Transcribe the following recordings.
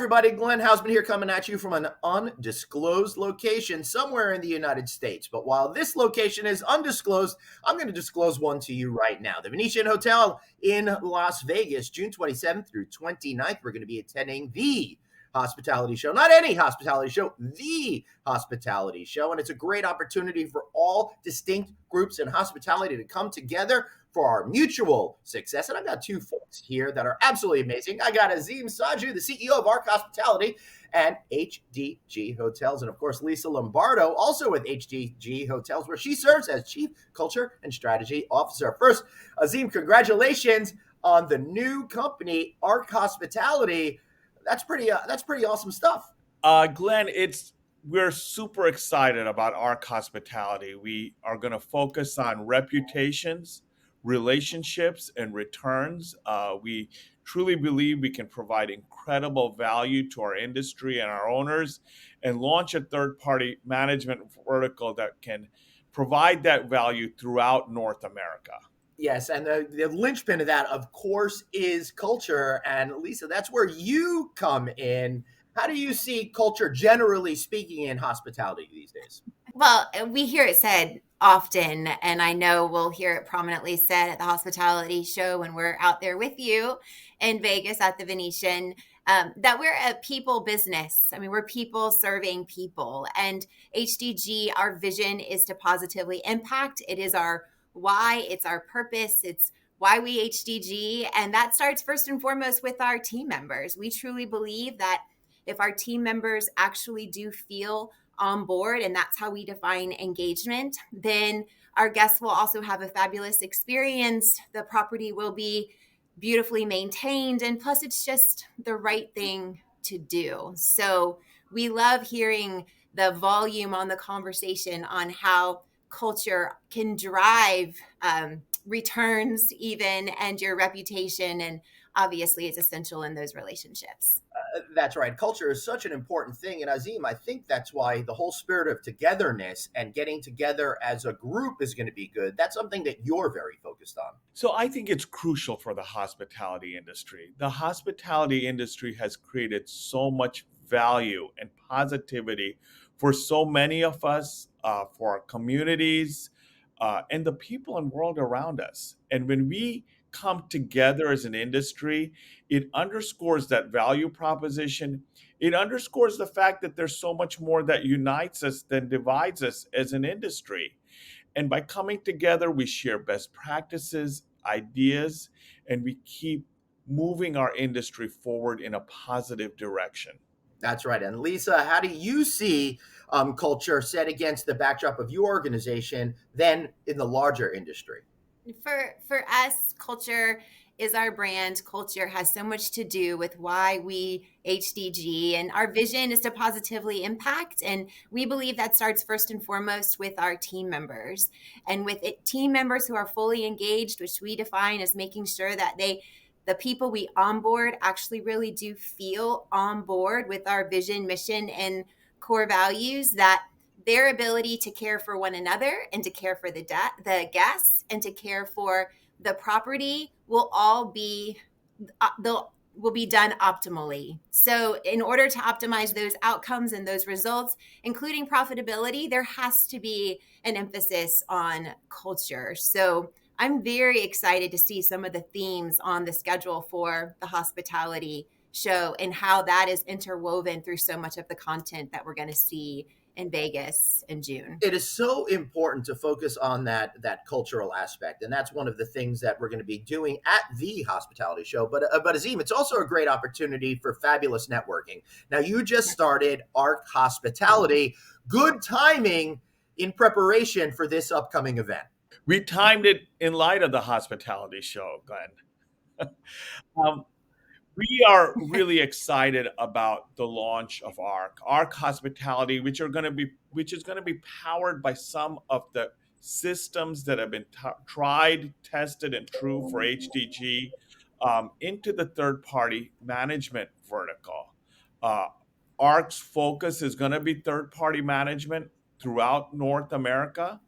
everybody. Glenn Hausman here coming at you from an undisclosed location somewhere in the United States. But while this location is undisclosed, I'm going to disclose one to you right now. The Venetian Hotel in Las Vegas, June 27th through 29th. We're going to be attending the hospitality show. Not any hospitality show, the hospitality show. And it's a great opportunity for all distinct groups in hospitality to come together for our mutual success. And I've got two folks here that are absolutely amazing. I got Azim Saju, the CEO of ARC Hospitality and HDG Hotels. And of course, Lisa Lombardo, also with HDG Hotels, where she serves as Chief Culture and Strategy Officer. First, Azim, congratulations on the new company, ARC Hospitality. That's pretty awesome stuff. Glenn, we're super excited about ARC Hospitality. We are going to focus on reputations, relationships, and returns. We truly believe we can provide incredible value to our industry and our owners and launch a third-party management vertical that can provide that value throughout North America. Yes, and the linchpin of that, of course, is culture. And Lisa, that's where you come in. How do you see culture, generally speaking, in hospitality these days? Well, we hear it said often, and I know we'll hear it prominently said at the hospitality show when we're out there with you in Vegas at the Venetian, that we're a people business. I mean, we're people serving people. And HDG, our vision is to positively impact. It is our why, it's our purpose, it's why we HDG. And that starts first and foremost with our team members. We truly believe that if our team members actually do feel on board, and that's how we define engagement, then our guests will also have a fabulous experience. The property will be beautifully maintained, and plus it's just the right thing to do. So we love hearing the volume on the conversation on how culture can drive returns even, and your reputation, and obviously it's essential in those relationships. That's right. Culture is such an important thing. And Azim, I think that's why the whole spirit of togetherness and getting together as a group is going to be good. That's something that you're very focused on. So I think it's crucial for the hospitality industry. The hospitality industry has created so much value and positivity for so many of us, for our communities, and the people and world around us. And when we come together as an industry, it underscores that value proposition. It underscores the fact that there's so much more that unites us than divides us as an industry. And by coming together, we share best practices, ideas, and we keep moving our industry forward in a positive direction. That's right. And Lisa, how do you see culture set against the backdrop of your organization then in the larger industry? For us, culture is our brand. Culture has so much to do with why we HDG, and our vision is to positively impact. And we believe that starts first and foremost with our team members, and with team members who are fully engaged, which we define as making sure that the people we onboard actually really do feel on board with our vision, mission, and core values, that their ability to care for one another and to care for the guests and to care for the property will all be will be done optimally. So in order to optimize those outcomes and those results, including profitability, there has to be an emphasis on culture. So I'm very excited to see some of the themes on the schedule for the hospitality show and how that is interwoven through so much of the content that we're going to see in Vegas in June. It is so important to focus on that cultural aspect, and that's one of the things that we're going to be doing at the hospitality show. But Azim, it's also a great opportunity for fabulous networking. Now, you just started ARC Hospitality. Good timing in preparation for this upcoming event. We timed it in light of the hospitality show, Glenn. We are really excited about the launch of ARC Hospitality, which is going to be powered by some of the systems that have been tried, tested, and true for HDG into the third-party management vertical. ARC's focus is going to be third-party management throughout North America,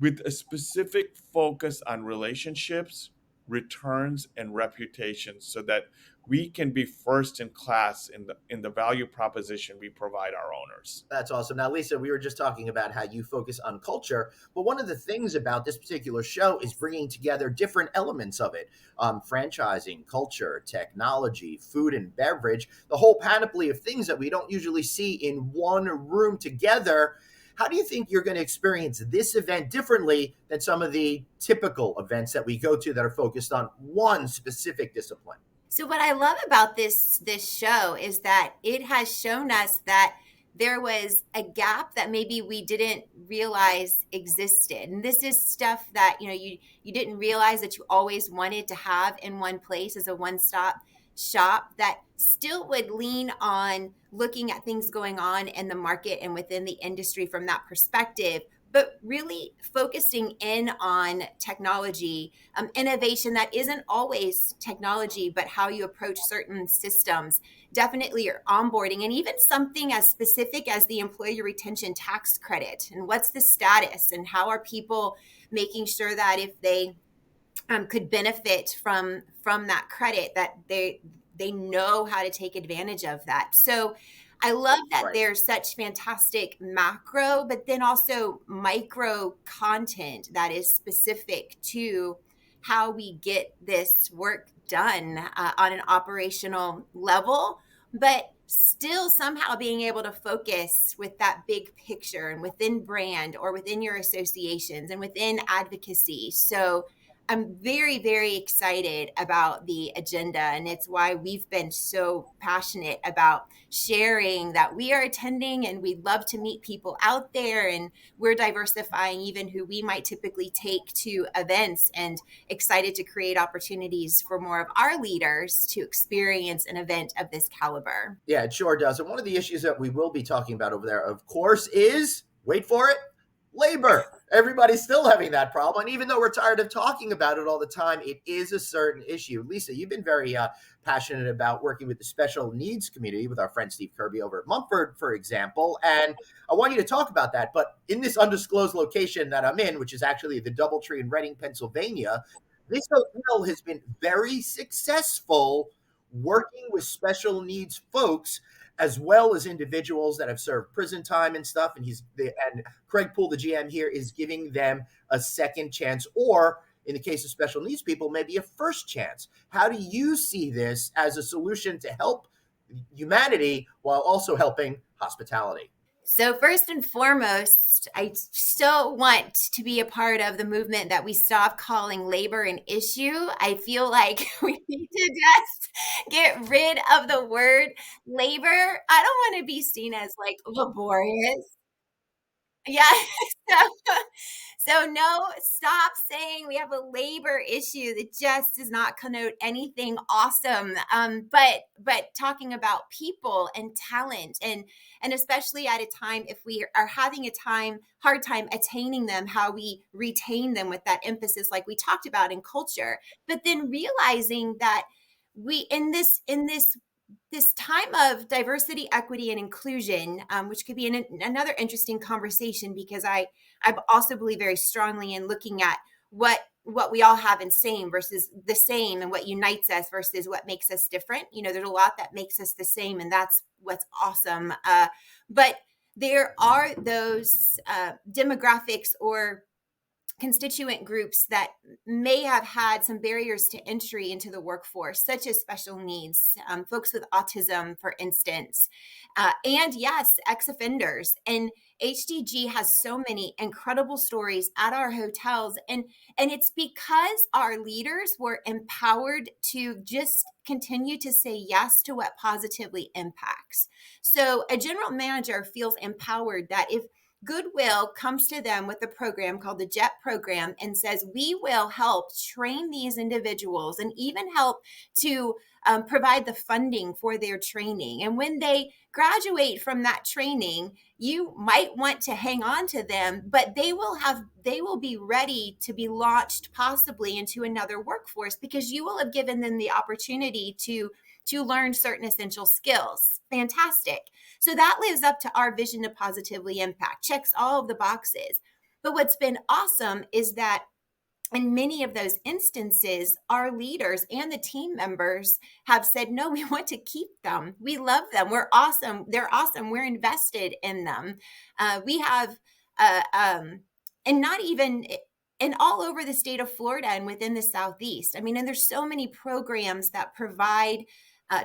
with a specific focus on relationships, returns and reputation so that we can be first in class in the value proposition we provide our owners. That's awesome. Now, Lisa, we were just talking about how you focus on culture, but one of the things about this particular show is bringing together different elements of it: franchising, culture, technology, food and beverage, the whole panoply of things that we don't usually see in one room together. How do you think you're going to experience this event differently than some of the typical events that we go to that are focused on one specific discipline? So what I love about this show is that it has shown us that there was a gap that maybe we didn't realize existed. And this is stuff that, you didn't realize that you always wanted to have in one place as a one-stop shop that still would lean on looking at things going on in the market and within the industry from that perspective, but really focusing in on technology, innovation that isn't always technology, but how you approach certain systems, definitely your onboarding, and even something as specific as the employee retention tax credit and what's the status and how are people making sure that if they could benefit from that credit, that they know how to take advantage of that. So I love that Right. there's such fantastic macro, but then also micro content that is specific to how we get this work done on an operational level, but still somehow being able to focus with that big picture and within brand or within your associations and within advocacy. So I'm very, very excited about the agenda, and it's why we've been so passionate about sharing that we are attending, and we'd love to meet people out there, and we're diversifying even who we might typically take to events, and excited to create opportunities for more of our leaders to experience an event of this caliber. Yeah, it sure does. And one of the issues that we will be talking about over there, of course, is, wait for it, labor. Everybody's still having that problem. And even though we're tired of talking about it all the time, it is a certain issue. Lisa, you've been very passionate about working with the special needs community with our friend Steve Kirby over at Mumford, for example. And I want you to talk about that. But in this undisclosed location that I'm in, which is actually the Doubletree in Reading, Pennsylvania, this hotel has been very successful working with special needs folks as well as individuals that have served prison time and stuff. And Craig Poole, the GM here, is giving them a second chance, or in the case of special needs people, maybe a first chance. How do you see this as a solution to help humanity while also helping hospitality? So first and foremost, I still want to be a part of the movement that we stop calling labor an issue. I feel like we need to just get rid of the word labor. I don't want to be seen as like laborious. Yeah. So, so no, stop saying we have a labor issue. That just does not connote anything awesome. But talking about people and talent, and especially at a time if we are having hard time attaining them, how we retain them with that emphasis, like we talked about in culture. But then realizing that we in this time of diversity, equity, and inclusion, which could be another interesting conversation, because I also believe very strongly in looking at what we all have in same versus the same, and what unites us versus what makes us different. There's a lot that makes us the same, and that's what's awesome. But there are those demographics or constituent groups that may have had some barriers to entry into the workforce, such as special needs, folks with autism, for instance, and yes, ex-offenders. And HDG has so many incredible stories at our hotels, and it's because our leaders were empowered to just continue to say yes to what positively impacts. So a general manager feels empowered that if Goodwill comes to them with a program called the JET program and says, we will help train these individuals and even help to provide the funding for their training. And when they graduate from that training, you might want to hang on to them, but they will be ready to be launched possibly into another workforce, because you will have given them the opportunity to learn certain essential skills. Fantastic. So that lives up to our vision to positively impact, checks all of the boxes. But what's been awesome is that in many of those instances, our leaders and the team members have said, no, we want to keep them. We love them. We're awesome. They're awesome. We're invested in them. We have, and not even, and all over the state of Florida and within the Southeast. I mean, and there's so many programs that provide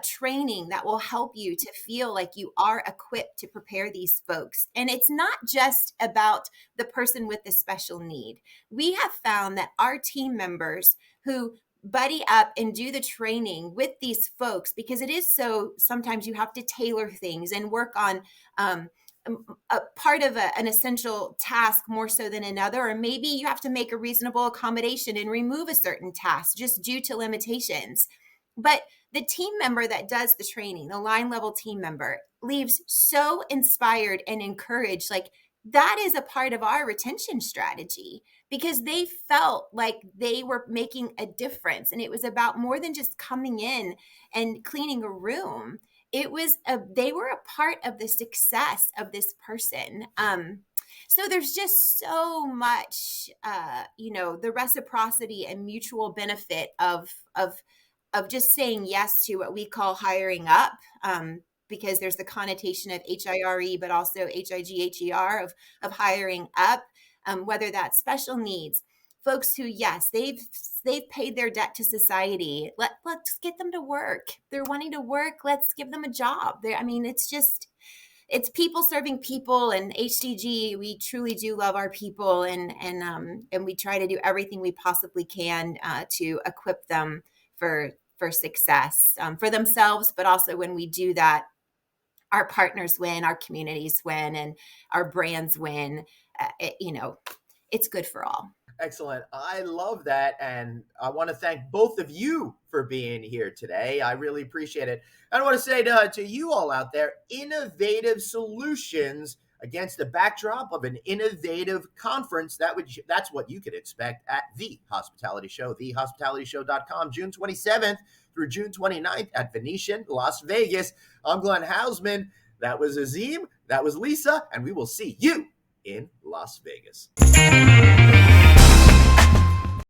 training that will help you to feel like you are equipped to prepare these folks. And it's not just about the person with the special need. We have found that our team members who buddy up and do the training with these folks, because it is so, sometimes you have to tailor things and work on a part of an essential task more so than another, or maybe you have to make a reasonable accommodation and remove a certain task just due to limitations. But the team member that does the training, the line level team member, leaves so inspired and encouraged. Like, that is a part of our retention strategy, because they felt like they were making a difference. And it was about more than just coming in and cleaning a room. It was they were a part of the success of this person. So there's just so much, the reciprocity and mutual benefit of just saying yes to what we call hiring up, because there's the connotation of HIRE, but also HIGHER of hiring up, whether that's special needs, folks who, yes, they've paid their debt to society. Let's get them to work. They're wanting to work. Let's give them a job. It's people serving people, and HDG, we truly do love our people, and we try to do everything we possibly can to equip them for success, for themselves, but also when we do that, our partners win, our communities win, and our brands win. It's good for all. Excellent. I love that. And I want to thank both of you for being here today. I really appreciate it. And I want to say to you all out there, innovative solutions against the backdrop of an innovative conference. That's what you could expect at The Hospitality Show, thehospitalityshow.com, June 27th through June 29th at Venetian Las Vegas. I'm Glenn Hausman. That was Azim. That was Lisa. And we will see you in Las Vegas.